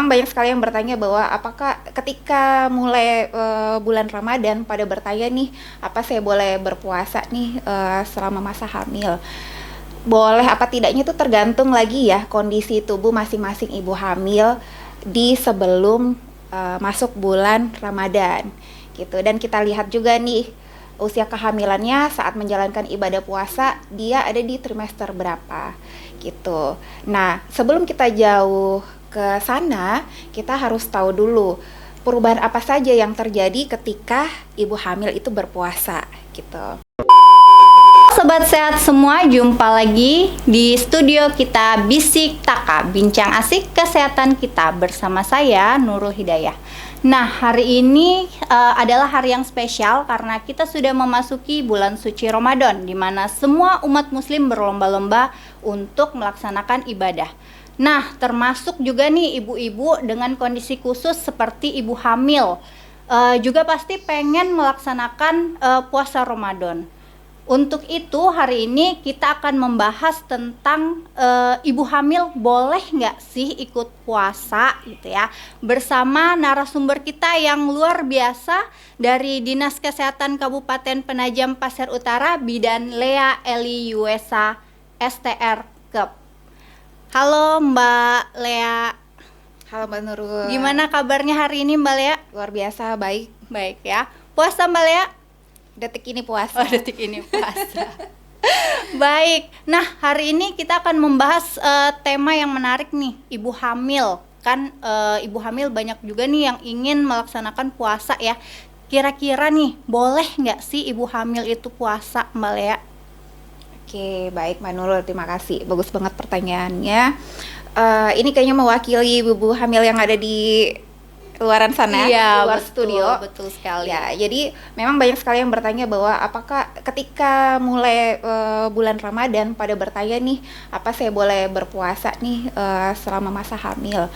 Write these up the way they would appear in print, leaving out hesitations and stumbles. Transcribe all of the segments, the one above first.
memang banyak sekali yang bertanya bahwa apakah ketika mulai bulan Ramadan pada bertanya nih, apa saya boleh berpuasa nih selama masa hamil? Boleh apa tidaknya itu tergantung lagi ya kondisi tubuh masing-masing ibu hamil di sebelum masuk bulan Ramadan gitu. Dan kita lihat juga nih usia kehamilannya saat menjalankan ibadah puasa dia ada di trimester berapa gitu. Nah, sebelum kita jauh ke sana, kita harus tahu dulu perubahan apa saja yang terjadi ketika ibu hamil itu berpuasa gitu. Sobat sehat semua, jumpa lagi di studio kita Bisik Taka, bincang asik kesehatan kita bersama saya Nurul Hidayah. Nah, hari ini adalah hari yang spesial karena kita sudah memasuki bulan suci Ramadan, di mana semua umat muslim berlomba-lomba untuk melaksanakan ibadah. Nah, termasuk juga nih ibu-ibu dengan kondisi khusus seperti ibu hamil, juga pasti pengen melaksanakan puasa Ramadan. Untuk itu hari ini kita akan membahas tentang ibu hamil boleh nggak sih ikut puasa gitu ya, bersama narasumber kita yang luar biasa dari Dinas Kesehatan Kabupaten Penajam Pasir Utara, Bidan Lea Eli Yuesa STR Kep. Halo Mbak Lea. Halo Mbak Nurul. Gimana kabarnya hari ini Mbak Lea? Luar biasa baik. Baik ya. Puasa Mbak Lea? Detik ini puasa. Oh, detik ini puasa. Baik. Nah, hari ini kita akan membahas tema yang menarik nih, ibu hamil. Kan ibu hamil banyak juga nih yang ingin melaksanakan puasa ya. Kira-kira nih, boleh nggak sih ibu hamil itu puasa, Mbak Lea? Oke, baik Mbak Nurul, terima kasih. Bagus banget pertanyaannya. Ini kayaknya mewakili ibu hamil yang ada di luaran sana, iya, luar betul, studio. Betul sekali. Ya, jadi memang banyak sekali yang bertanya bahwa apakah ketika mulai bulan Ramadan pada bertanya nih, apa saya boleh berpuasa nih selama masa hamil?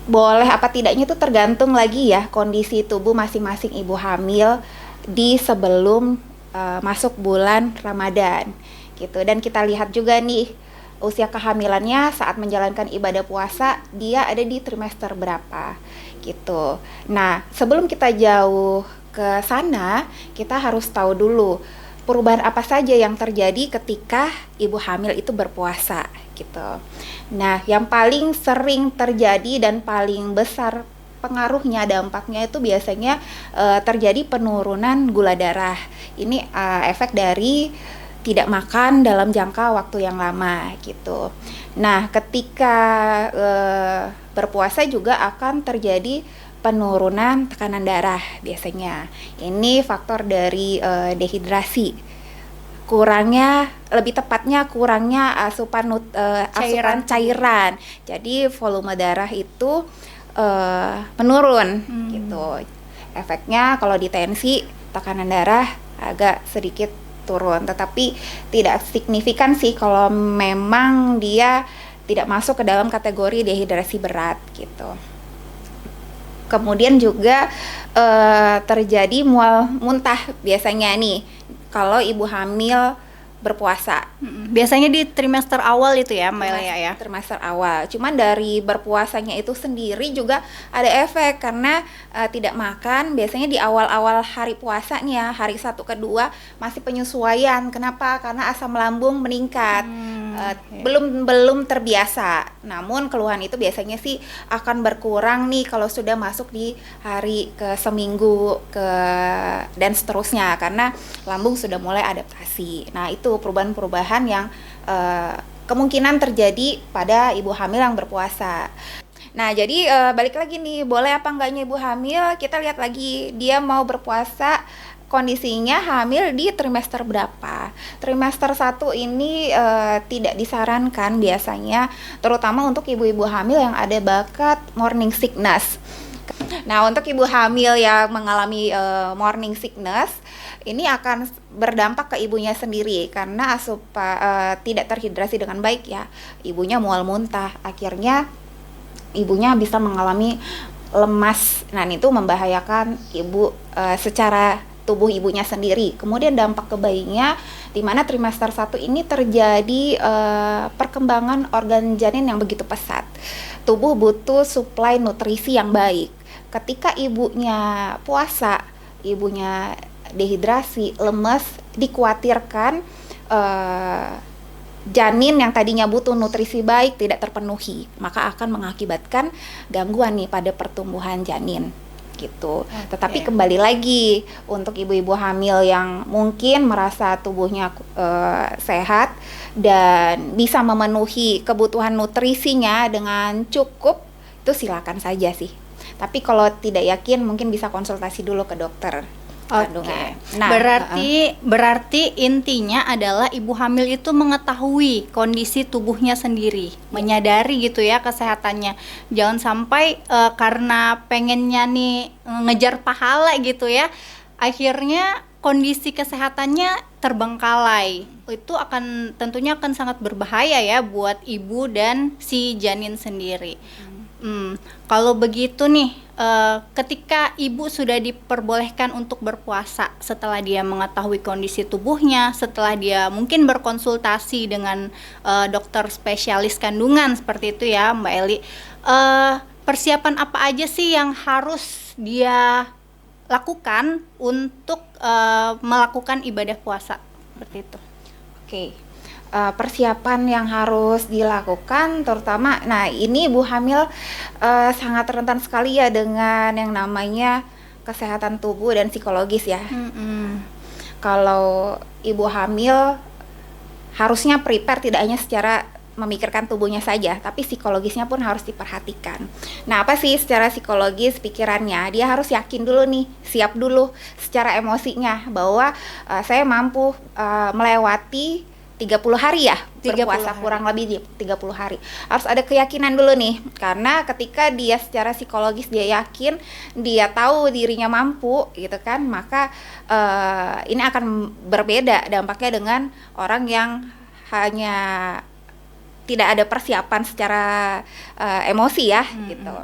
Boleh apa tidaknya itu tergantung lagi ya kondisi tubuh masing-masing ibu hamil di sebelum masuk bulan Ramadan gitu. Dan kita lihat juga nih usia kehamilannya saat menjalankan ibadah puasa dia ada di trimester berapa gitu. Nah, sebelum kita jauh ke sana, kita harus tahu dulu perubahan apa saja yang terjadi ketika ibu hamil itu berpuasa gitu. Nah, yang paling sering terjadi dan paling besar pengaruhnya, dampaknya itu biasanya terjadi penurunan gula darah. Ini efek dari tidak makan dalam jangka waktu yang lama gitu. Nah, ketika berpuasa juga akan terjadi penurunan tekanan darah biasanya. Ini faktor dari dehidrasi. Lebih tepatnya kurangnya asupan cairan. Jadi volume darah itu menurun gitu. Efeknya kalau di tensi tekanan darah agak sedikit turun, tetapi tidak signifikan sih kalau memang dia tidak masuk ke dalam kategori dehidrasi berat gitu. Kemudian juga terjadi mual muntah biasanya nih kalau ibu hamil berpuasa. Biasanya di trimester awal itu ya Mbak Lea ya? Trimester awal. Cuman dari berpuasanya itu sendiri juga ada efek karena tidak makan. Biasanya di awal-awal hari puasanya, hari 1 ke 2 masih penyesuaian. Kenapa? Karena asam lambung meningkat. Belum terbiasa. Namun keluhan itu biasanya sih akan berkurang nih kalau sudah masuk di hari ke seminggu dan seterusnya karena lambung sudah mulai adaptasi. Nah, itu perubahan-perubahan yang kemungkinan terjadi pada ibu hamil yang berpuasa. Nah, jadi balik lagi nih, boleh apa enggaknya ibu hamil? Kita lihat lagi dia mau berpuasa kondisinya hamil di trimester berapa. Trimester 1 ini tidak disarankan biasanya, terutama untuk ibu-ibu hamil yang ada bakat morning sickness. Nah, untuk ibu hamil yang mengalami morning sickness, ini akan berdampak ke ibunya sendiri karena tidak terhidrasi dengan baik ya. Ibunya mual muntah, akhirnya ibunya bisa mengalami lemas. Nah, itu membahayakan ibu secara tubuh ibunya sendiri. Kemudian dampak ke bayinya, di mana trimester 1 ini terjadi perkembangan organ janin yang begitu pesat. tubuh butuh suplai nutrisi yang baik. Ketika ibunya puasa, ibunya dehidrasi, lemes, dikhawatirkan janin yang tadinya butuh nutrisi baik tidak terpenuhi, maka akan mengakibatkan gangguan nih pada pertumbuhan janin gitu. Tetapi kembali lagi untuk ibu-ibu hamil yang mungkin merasa tubuhnya sehat dan bisa memenuhi kebutuhan nutrisinya dengan cukup, itu silakan saja sih. Tapi kalau tidak yakin mungkin bisa konsultasi dulu ke dokter kandungan. Nah, berarti intinya adalah ibu hamil itu mengetahui kondisi tubuhnya sendiri, menyadari gitu ya kesehatannya. Jangan sampai karena pengennya nih ngejar pahala gitu ya, akhirnya kondisi kesehatannya terbengkalai. Itu tentunya akan sangat berbahaya ya buat ibu dan si janin sendiri. Kalau begitu nih, ketika ibu sudah diperbolehkan untuk berpuasa setelah dia mengetahui kondisi tubuhnya, setelah dia mungkin berkonsultasi dengan dokter spesialis kandungan seperti itu ya Mbak Eli, persiapan apa aja sih yang harus dia lakukan untuk melakukan ibadah puasa seperti itu? Oke. Persiapan yang harus dilakukan terutama, nah ini ibu hamil sangat rentan sekali ya dengan yang namanya kesehatan tubuh dan psikologis ya. Kalau ibu hamil harusnya prepare tidak hanya secara memikirkan tubuhnya saja, tapi psikologisnya pun harus diperhatikan. Nah, apa sih secara psikologis pikirannya? Dia harus yakin dulu nih, siap dulu secara emosinya bahwa saya mampu melewati 30 hari ya berpuasa, kurang lebih 30 hari. Harus ada keyakinan dulu nih, karena ketika dia secara psikologis dia yakin, dia tahu dirinya mampu gitu kan, maka ini akan berbeda dampaknya dengan orang yang hanya tidak ada persiapan secara emosi ya gitu.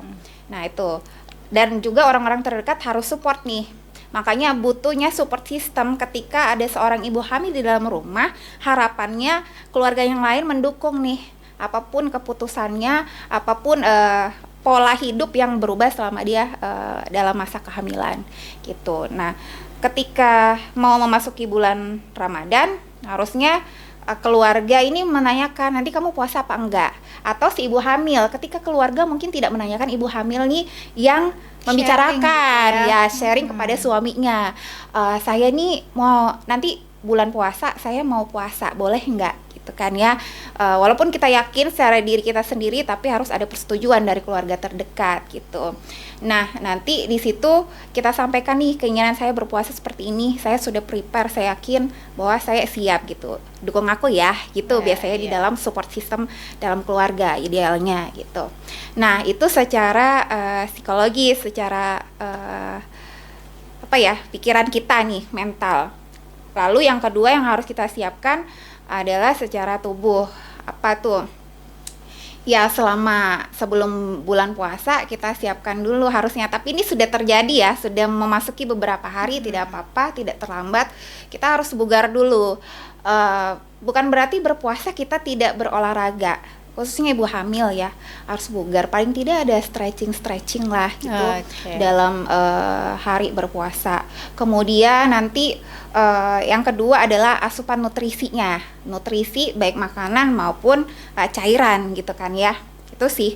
Nah itu, dan juga orang-orang terdekat harus support nih. Makanya butuhnya support system ketika ada seorang ibu hamil di dalam rumah, harapannya keluarga yang lain mendukung nih, apapun keputusannya, apapun pola hidup yang berubah selama dia dalam masa kehamilan gitu. Nah, ketika mau memasuki bulan Ramadan, harusnya keluarga ini menanyakan, nanti kamu puasa apa enggak? Atau si ibu hamil, ketika keluarga mungkin tidak menanyakan ibu hamil nih yang membicarakan sharing kepada suaminya, saya nih mau nanti bulan puasa, saya mau puasa, boleh enggak? Gitu kan ya. Walaupun kita yakin secara diri kita sendiri, tapi harus ada persetujuan dari keluarga terdekat gitu. Nah, nanti di situ kita sampaikan nih keinginan saya berpuasa seperti ini, saya sudah prepare, saya yakin bahwa saya siap gitu. Dukung aku ya, gitu biasanya di dalam support system dalam keluarga idealnya gitu. Nah, itu secara psikologis, secara pikiran kita nih, mental. Lalu yang kedua yang harus kita siapkan adalah secara tubuh. Apa tuh? Ya, sebelum bulan puasa kita siapkan dulu harusnya, tapi ini sudah terjadi ya, sudah memasuki beberapa hari, tidak apa-apa, tidak terlambat, kita harus bugar dulu. Bukan berarti berpuasa kita tidak berolahraga, khususnya ibu hamil ya, harus bugar, paling tidak ada stretching lah gitu dalam hari berpuasa. Kemudian nanti yang kedua adalah asupan nutrisinya, nutrisi baik makanan maupun cairan gitu kan ya, itu sih.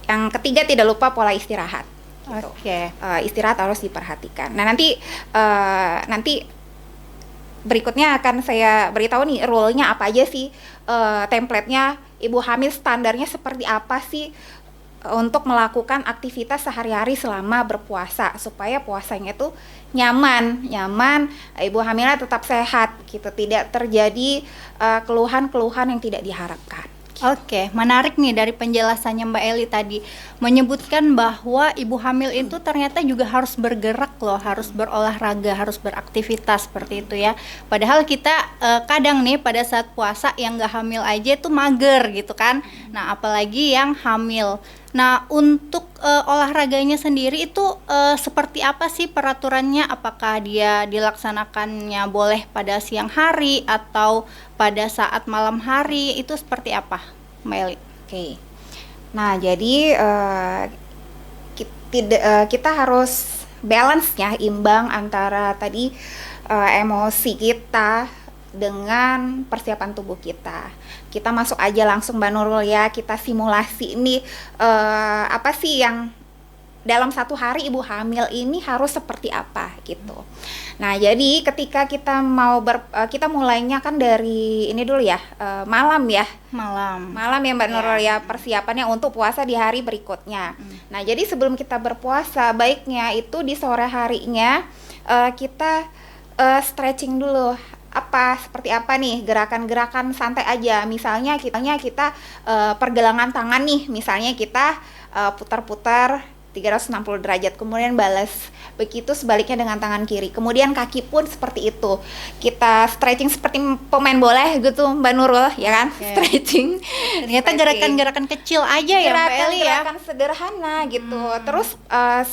Yang ketiga tidak lupa pola istirahat gitu. Istirahat harus diperhatikan. Nah nanti berikutnya akan saya beritahu nih rule-nya apa aja sih, template-nya ibu hamil standarnya seperti apa sih untuk melakukan aktivitas sehari-hari selama berpuasa supaya puasanya itu nyaman, ibu hamilnya tetap sehat gitu, tidak terjadi keluhan-keluhan yang tidak diharapkan. Oke, menarik nih dari penjelasannya Mbak Eli tadi, menyebutkan bahwa ibu hamil itu ternyata juga harus bergerak loh, harus berolahraga, harus beraktivitas seperti itu ya. Padahal kita kadang nih pada saat puasa yang nggak hamil aja itu mager gitu kan. Nah, apalagi yang hamil. Nah, untuk olahraganya sendiri itu seperti apa sih peraturannya? Apakah dia dilaksanakannya boleh pada siang hari atau pada saat malam hari? Itu seperti apa, Mbak Eli? Oke. Nah, jadi kita harus balance-nya, imbang antara tadi emosi kita dengan persiapan tubuh kita. Kita masuk aja langsung Mbak Nurul ya, kita simulasi ini apa sih yang dalam satu hari ibu hamil ini harus seperti apa gitu. Nah, jadi ketika kita kita mulainya kan dari ini dulu ya, malam ya. Malam ya Mbak Nurul ya, persiapannya untuk puasa di hari berikutnya. Nah, jadi sebelum kita berpuasa, baiknya itu di sore harinya kita stretching dulu. Seperti apa nih gerakan-gerakan santai aja. Misalnya kita pergelangan tangan nih, misalnya kita putar-putar 360 derajat, kemudian balas. Begitu sebaliknya dengan tangan kiri. Kemudian kaki pun seperti itu. Kita stretching seperti pemain bola gitu Mbak Nurul, ya kan? Stretching. Ternyata gerakan-gerakan kecil aja ya Mbak Eli ya. Gerakan sederhana gitu. Terus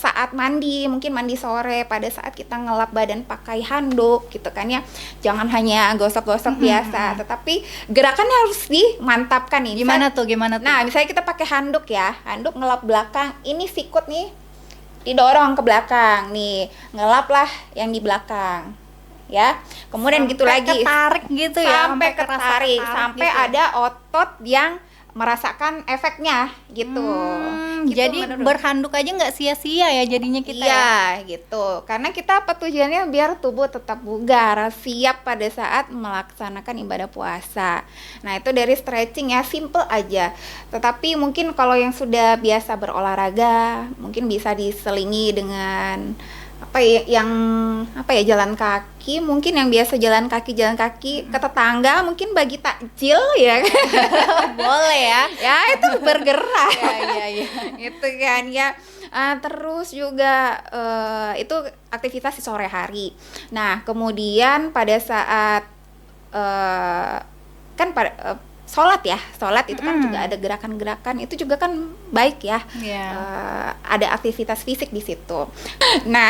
saat mandi, mungkin mandi sore, pada saat kita ngelap badan pakai handuk gitu kan ya. Jangan hanya gosok-gosok biasa, tetapi gerakannya harus dimantapkan nih. Gimana tuh? Nah, misalnya kita pakai handuk ya. Handuk ngelap belakang, ini sikut nih didorong ke belakang nih, ngelaplah yang di belakang ya, kemudian sampai gitu lagi ketarik gitu ya, sampai ketarik sampai gitu. ada otot yang merasakan efeknya gitu. Jadi berhanduk aja nggak sia-sia ya jadinya kita ya gitu, karena kita tujuannya biar tubuh tetap bugar, siap pada saat melaksanakan ibadah puasa. Nah, itu dari stretching ya, simple aja. Tetapi mungkin kalau yang sudah biasa berolahraga mungkin bisa diselingi dengan jalan kaki, mungkin yang biasa jalan kaki ke tetangga, mungkin bagi takjil ya. Boleh ya. Ya, itu bergerak. ya. Gitu kan ya. Terus juga itu aktivitas di sore hari. Nah, kemudian pada saat sholat itu kan juga ada gerakan-gerakan, itu juga kan baik ya. Ada aktivitas fisik di situ. Nah,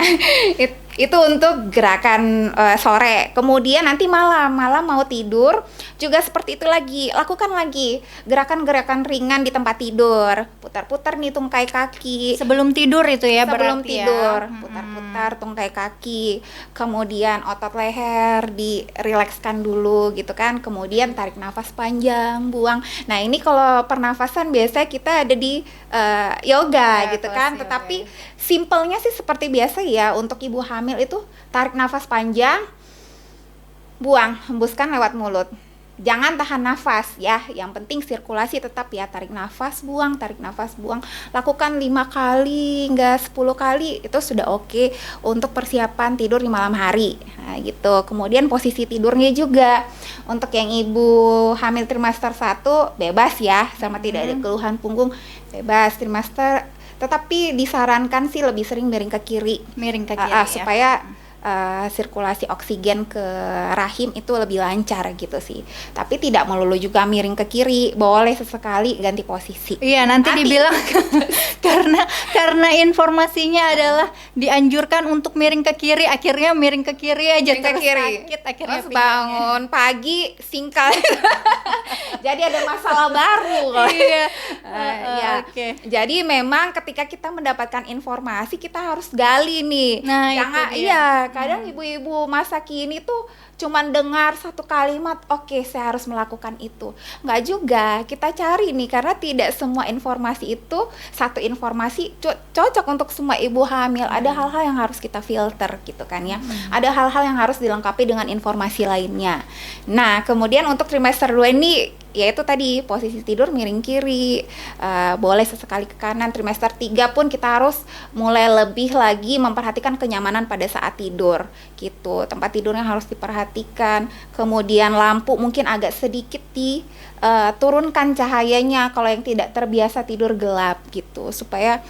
itu untuk gerakan sore. Kemudian nanti malam mau tidur juga seperti itu lagi, lakukan lagi gerakan-gerakan ringan di tempat tidur, putar-putar nih tungkai kaki sebelum tidur itu ya. Sebelum tidur putar-putar tungkai kaki, kemudian otot leher dirilekskan dulu gitu kan, kemudian tarik nafas panjang, buang. Nah, ini kalau pernafasan biasanya kita ada di yoga gitu kan, tetapi simpelnya sih seperti biasa ya. Untuk ibu hamil itu tarik nafas panjang, buang, hembuskan lewat mulut. Jangan tahan nafas ya, yang penting sirkulasi tetap ya. Tarik nafas, buang, lakukan 5 kali hingga 10 kali, itu sudah oke untuk persiapan tidur di malam hari. Nah, gitu. Kemudian posisi tidurnya juga, untuk yang ibu hamil trimester 1 bebas ya, sama tidak ada keluhan punggung, bebas trimester. Tetapi disarankan sih lebih sering miring ke kiri ya, supaya sirkulasi oksigen ke rahim itu lebih lancar gitu sih. Tapi tidak melulu juga miring ke kiri, boleh sesekali ganti posisi. Iya, nanti dibilang karena informasinya adalah dianjurkan untuk miring ke kiri, akhirnya miring ke kiri aja, terus sakit akhirnya bangun pagi singkal. Jadi ada masalah baru. Iya. Okay. Jadi memang ketika kita mendapatkan informasi, kita harus gali nih. Nah, jangan kadang ibu-ibu masa kini tuh cuman dengar satu kalimat, oke, saya harus melakukan itu. Nggak juga, kita cari nih, karena tidak semua informasi itu satu informasi cocok untuk semua ibu hamil. Ada hal-hal yang harus kita filter gitu kan ya. Ada hal-hal yang harus dilengkapi dengan informasi lainnya. Nah, kemudian untuk trimester 2 ini yaitu tadi posisi tidur miring kiri, boleh sesekali ke kanan. Trimester 3 pun kita harus mulai lebih lagi memperhatikan kenyamanan pada saat tidur gitu. Tempat tidurnya harus diperhatikan. Kemudian lampu mungkin agak sedikit turunkan cahayanya kalau yang tidak terbiasa tidur gelap gitu, supaya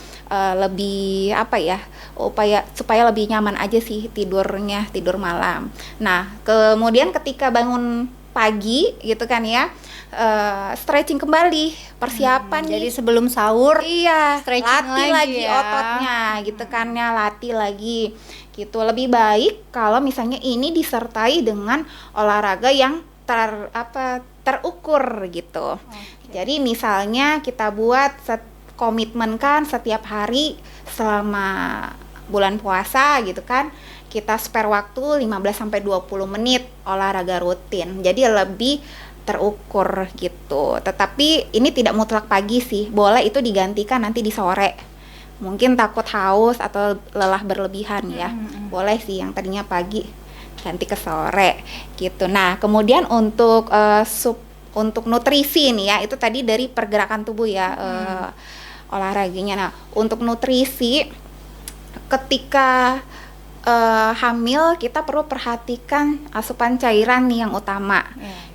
lebih supaya lebih nyaman aja sih tidurnya, tidur malam. Nah, kemudian ketika bangun pagi gitu kan ya, stretching kembali, persiapan nih. Jadi sebelum sahur latih lagi ya ototnya gitu kan ya, latih lagi gitu. Lebih baik kalau misalnya ini disertai dengan olahraga yang terukur gitu. Jadi misalnya kita buat komitmen kan setiap hari selama bulan puasa gitu kan, kita spare waktu 15-20 menit olahraga rutin. Jadi lebih terukur gitu. Tetapi ini tidak mutlak pagi sih. Boleh itu digantikan nanti di sore. Mungkin takut haus atau lelah berlebihan ya. Boleh sih yang tadinya pagi ganti ke sore gitu. Nah, kemudian untuk untuk nutrisi nih ya, itu tadi dari pergerakan tubuh ya, olahraganya. Nah, untuk nutrisi ketika hamil kita perlu perhatikan asupan cairan nih yang utama.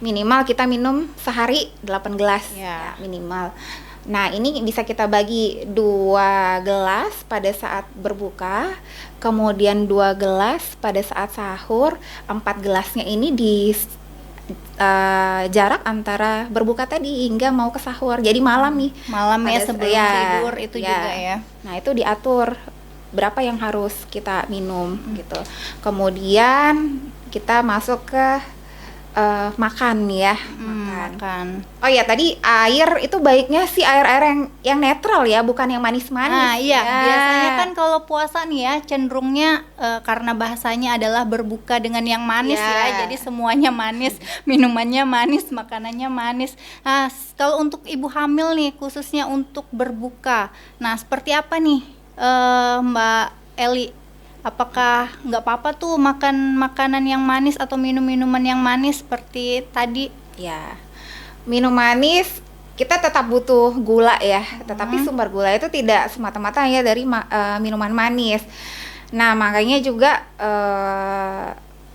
Minimal kita minum sehari 8 gelas ya, minimal. Nah, ini bisa kita bagi 2 gelas pada saat berbuka, kemudian 2 gelas pada saat sahur, 4 gelasnya ini di jarak antara berbuka tadi hingga mau ke sahur. Jadi malam nih. Malam ya sebelum tidur itu juga ya. Nah, itu diatur berapa yang harus kita minum gitu. Kemudian kita masuk ke makan ya, makan. Oh ya, tadi air itu baiknya sih air-air yang netral ya, bukan yang manis-manis. Nah, iya, ya. biasanya kan kalau puasa nih ya cenderungnya karena bahasanya adalah berbuka dengan yang manis ya. Jadi semuanya manis, minumannya manis, makanannya manis. Nah, kalau untuk ibu hamil nih khususnya untuk berbuka. Nah, seperti apa nih Mbak Eli? Apakah nggak apa-apa tuh makan makanan yang manis atau minum minuman yang manis seperti tadi? Ya, minum manis kita tetap butuh gula ya, tetapi sumber gula itu tidak semata-mata ya dari minuman manis. Nah, makanya juga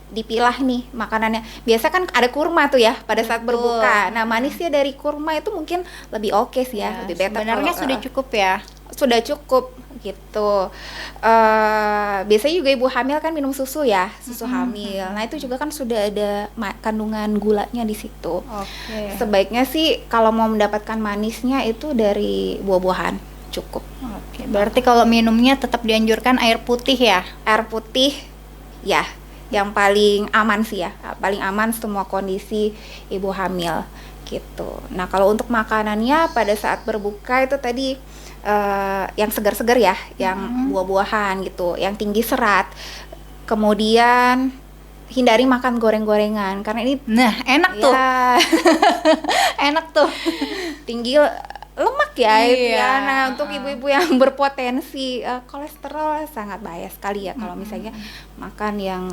dipilah nih makanannya. Biasa kan ada kurma tuh ya pada saat berbuka. Nah, manisnya dari kurma itu mungkin lebih oke sih ya, lebih better. Sebenarnya sudah cukup ya? Sudah cukup gitu. Biasanya juga ibu hamil kan minum susu ya, susu hamil. Nah, itu juga kan sudah ada kandungan gulanya di situ. Sebaiknya sih kalau mau mendapatkan manisnya itu dari buah-buahan cukup. Berarti kalau minumnya tetap dianjurkan air putih ya? Air putih ya, yang paling aman sih ya, paling aman semua kondisi ibu hamil gitu. Nah, kalau untuk makanannya pada saat berbuka itu tadi yang segar-segar ya, yang buah-buahan gitu, yang tinggi serat. Kemudian hindari makan goreng-gorengan karena ini enak tuh. Enak tuh. Tinggi lemak ya itu ya. Nah, untuk ibu-ibu yang berpotensi kolesterol sangat bahaya sekali ya kalau misalnya makan yang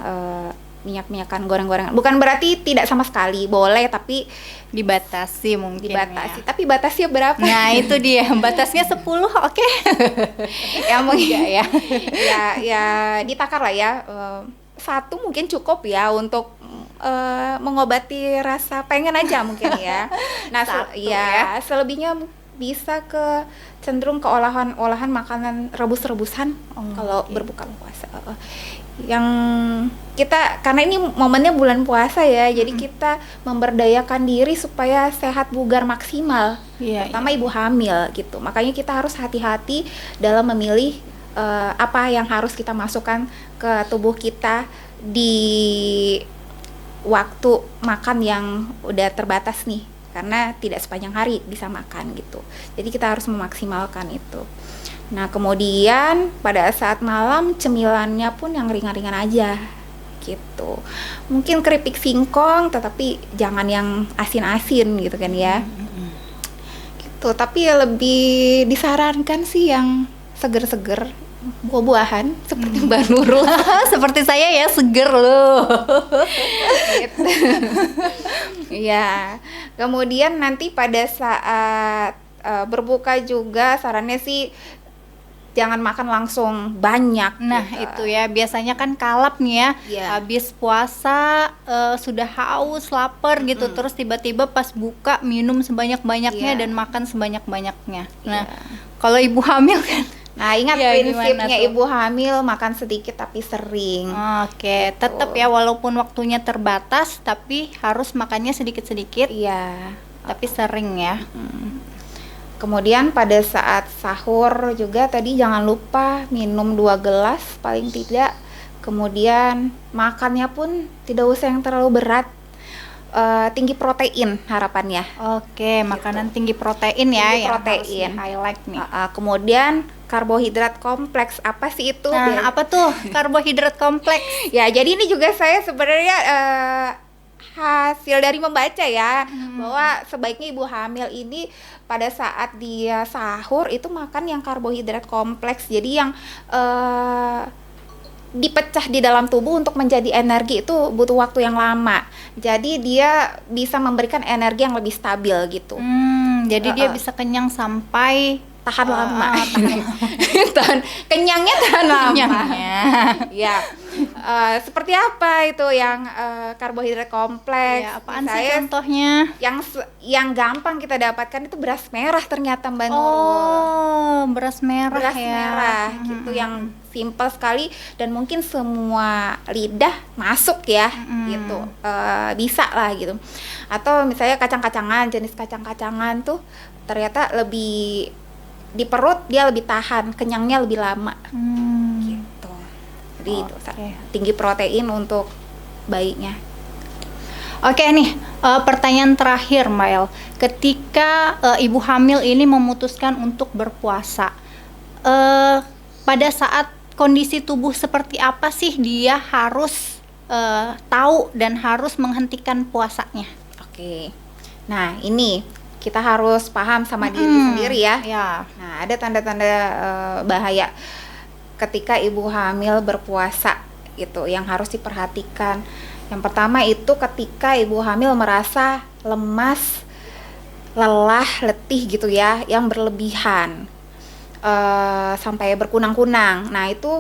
minyak-minyakan goreng-gorengan. Bukan berarti tidak sama sekali, boleh tapi dibatasi mungkin. Dibatasi, tapi batasnya berapa? Nah, itu dia. Batasnya 10, oke. Ya mungkin ya ditakar lah ya. 1 mungkin cukup ya untuk mengobati rasa pengen aja mungkin ya. Nah, selebihnya bisa ke cenderung ke olahan makanan rebus-rebusan kalau berbuka puasa. Yang kita, karena ini momennya bulan puasa ya, jadi kita memberdayakan diri supaya sehat bugar maksimal, terutama ibu hamil gitu. Makanya kita harus hati-hati dalam memilih apa yang harus kita masukkan ke tubuh kita di waktu makan yang udah terbatas nih, karena tidak sepanjang hari bisa makan gitu. Jadi kita harus memaksimalkan itu. Nah, kemudian pada saat malam cemilannya pun yang ringan-ringan aja gitu. Mungkin keripik singkong tetapi jangan yang asin-asin gitu kan ya. Gitu. Tapi lebih disarankan sih yang seger-seger, buah-buahan seperti Mbak Nurul. Seperti saya ya, seger loh. Gitu. Ya. Kemudian nanti pada saat berbuka juga sarannya sih jangan makan langsung banyak. Nah, itu ya biasanya kan kalap nih ya. Habis puasa sudah haus, lapar gitu, terus tiba-tiba pas buka minum sebanyak-banyaknya dan makan sebanyak-banyaknya. Nah, kalau ibu hamil kan. Nah, ingat prinsipnya ibu hamil makan sedikit tapi sering. Oke, tetap ya walaupun waktunya terbatas tapi harus makannya sedikit-sedikit. Tapi sering ya. Kemudian pada saat sahur juga tadi jangan lupa minum 2 gelas paling tidak. Kemudian makannya pun tidak usah yang terlalu berat. tinggi protein harapannya. Oke, makanan tinggi protein ya, Tinggi yang protein. harus di-highlight nih. Kemudian karbohidrat kompleks, apa sih itu? Nah, apa tuh karbohidrat kompleks? Ya, jadi ini juga saya sebenarnya hasil dari membaca ya, bahwa sebaiknya ibu hamil ini pada saat dia sahur itu makan yang karbohidrat kompleks. Jadi yang dipecah di dalam tubuh untuk menjadi energi itu butuh waktu yang lama. Jadi dia bisa memberikan energi yang lebih stabil gitu. Jadi dia bisa kenyang sampai Tahan lama. tahan Kenyangnya tahan lama. kenyangnya. Ya, seperti apa itu yang karbohidrat kompleks? Ya, apaan sih Misalnya contohnya? yang gampang kita dapatkan itu beras merah ternyata Mbak Nurul. Oh, beras merah Beras ya. merah gitu, yang simpel sekali dan mungkin semua lidah masuk ya, gitu. Bisa lah gitu. Atau misalnya kacang-kacangan, jenis kacang-kacangan tuh ternyata lebih di perut dia lebih tahan, kenyangnya lebih lama. Gitu. Jadi itu tinggi protein untuk bayinya. Oke nih, pertanyaan terakhir Mbak El. Ketika ibu hamil ini memutuskan untuk berpuasa, pada saat kondisi tubuh seperti apa sih dia harus tahu dan harus menghentikan puasanya? Oke. Nah, ini kita harus paham sama diri sendiri ya. Nah, ada tanda-tanda bahaya ketika ibu hamil berpuasa gitu yang harus diperhatikan. Yang pertama itu ketika ibu hamil merasa lemas, lelah, letih gitu ya, yang berlebihan, sampai berkunang-kunang. Nah, itu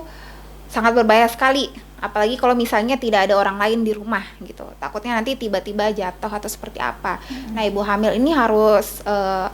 sangat berbahaya sekali. Apalagi kalau misalnya tidak ada orang lain di rumah gitu, takutnya nanti tiba-tiba jatuh atau seperti apa. Nah, ibu hamil ini harus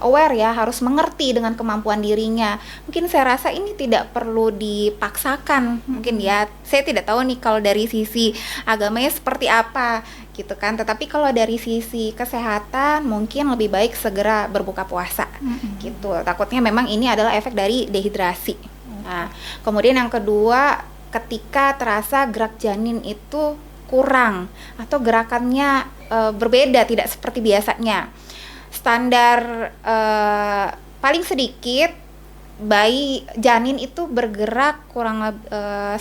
aware ya, harus mengerti dengan kemampuan dirinya. Mungkin saya rasa ini tidak perlu dipaksakan, mungkin ya. Saya tidak tahu nih kalau dari sisi agamanya seperti apa gitu kan. Tetapi kalau dari sisi kesehatan mungkin lebih baik segera berbuka puasa gitu. Takutnya memang ini adalah efek dari dehidrasi. Nah, kemudian yang kedua, ketika terasa gerak janin itu kurang atau gerakannya berbeda, tidak seperti biasanya. Standar paling sedikit bayi janin itu bergerak kurang lebih 10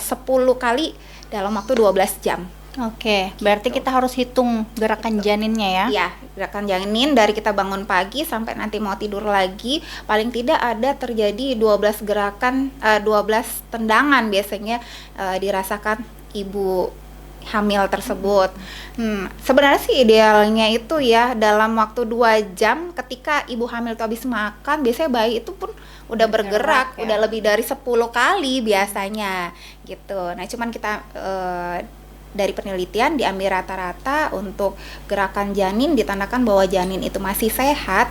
kali dalam waktu 12 jam. Oke, berarti kita harus hitung gerakan janinnya ya? Iya, gerakan janin dari kita bangun pagi sampai nanti mau tidur lagi, paling tidak ada terjadi 12 gerakan, 12 tendangan biasanya dirasakan ibu hamil tersebut. Sebenarnya sih idealnya itu ya dalam waktu 2 jam ketika ibu hamil itu habis makan, biasanya bayi itu pun udah bergerak ya. Udah lebih dari 10 kali biasanya gitu. Nah, cuman kita dari penelitian diambil rata-rata untuk gerakan janin, ditandakan bahwa janin itu masih sehat,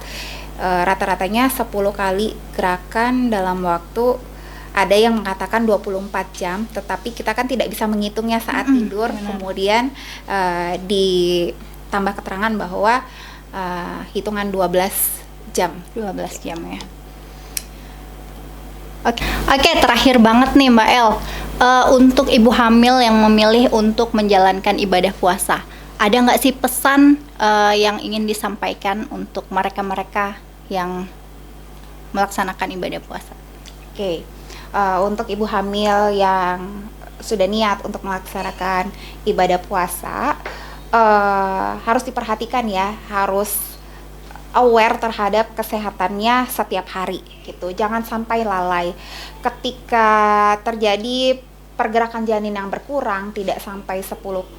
rata-ratanya 10 kali gerakan dalam waktu, ada yang mengatakan 24 jam, tetapi kita kan tidak bisa menghitungnya saat tidur. Kemudian ditambah keterangan bahwa hitungan 12 jam. 12 jam ya. Oke, terakhir banget nih Mbak El, untuk ibu hamil yang memilih untuk menjalankan ibadah puasa, ada nggak sih pesan yang ingin disampaikan untuk mereka-mereka yang melaksanakan ibadah puasa? Oke, untuk ibu hamil yang sudah niat untuk melaksanakan ibadah puasa, harus diperhatikan ya, harus aware terhadap kesehatannya setiap hari gitu. Jangan sampai lalai. Ketika terjadi pergerakan janin yang berkurang, tidak sampai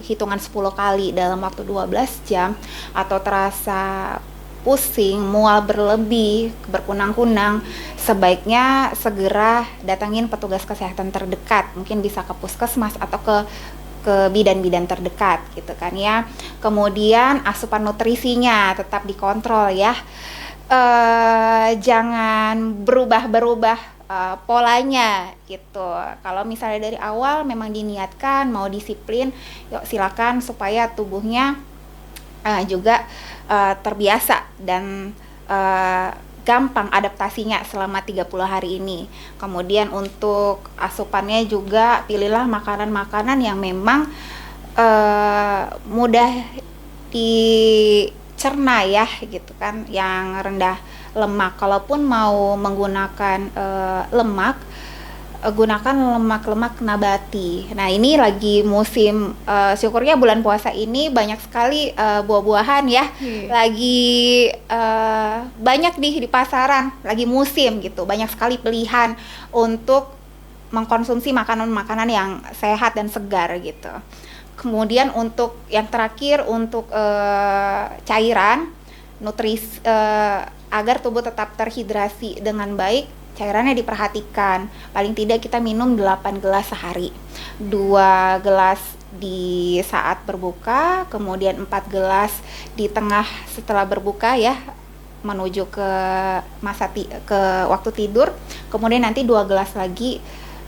hitungan 10 kali dalam waktu 12 jam, atau terasa pusing, mual berlebih, berkunang-kunang, sebaiknya segera datangin petugas kesehatan terdekat. Mungkin bisa ke puskesmas atau ke bidan-bidan terdekat gitu kan ya. Kemudian asupan nutrisinya tetap dikontrol ya. Jangan berubah-berubah polanya gitu. Kalau misalnya dari awal memang diniatkan mau disiplin, yuk silakan, supaya tubuhnya juga terbiasa dan gampang adaptasinya selama 30 hari ini. Kemudian untuk asupannya juga pilihlah makanan-makanan yang memang mudah dicerna ya gitu kan, yang rendah lemak. Kalaupun mau menggunakan lemak, gunakan lemak-lemak nabati. Nah, ini lagi musim, syukurnya bulan puasa ini banyak sekali buah-buahan ya. Lagi banyak di pasaran, lagi musim gitu. Banyak sekali pilihan untuk mengkonsumsi makanan-makanan yang sehat dan segar gitu. Kemudian untuk yang terakhir, untuk cairan nutrisi, agar tubuh tetap terhidrasi dengan baik, cairannya diperhatikan. Paling tidak kita minum 8 gelas sehari. 2 gelas di saat berbuka, kemudian 4 gelas di tengah setelah berbuka ya, menuju ke ke waktu tidur. Kemudian nanti 2 gelas lagi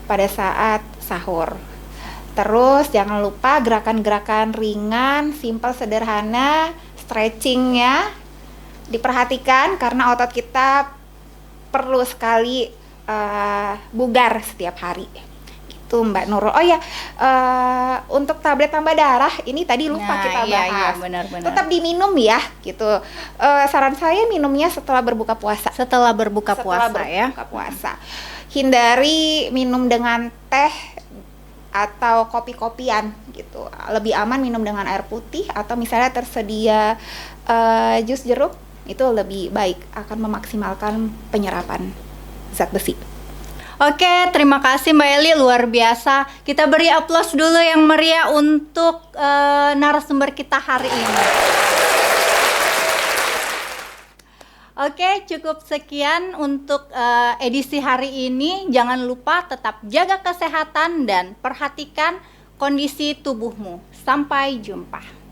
pada saat sahur. Terus jangan lupa gerakan-gerakan ringan, simpel, sederhana, stretchingnya diperhatikan karena otot kita perlu sekali bugar setiap hari. Gitu Mbak Nurul. Oh ya, untuk tablet tambah darah ini tadi lupa kita bahas. Iya, benar-benar. Tetap diminum ya, gitu. Saran saya minumnya setelah berbuka puasa. Setelah berbuka puasa. Hindari minum dengan teh atau kopi-kopian gitu. Lebih aman minum dengan air putih atau misalnya tersedia jus jeruk, itu lebih baik, akan memaksimalkan penyerapan zat besi. Oke, terima kasih Mbak Eli, luar biasa. Kita beri aplaus dulu yang meriah untuk narasumber kita hari ini. Oke, cukup sekian untuk edisi hari ini. Jangan lupa tetap jaga kesehatan dan perhatikan kondisi tubuhmu. Sampai jumpa.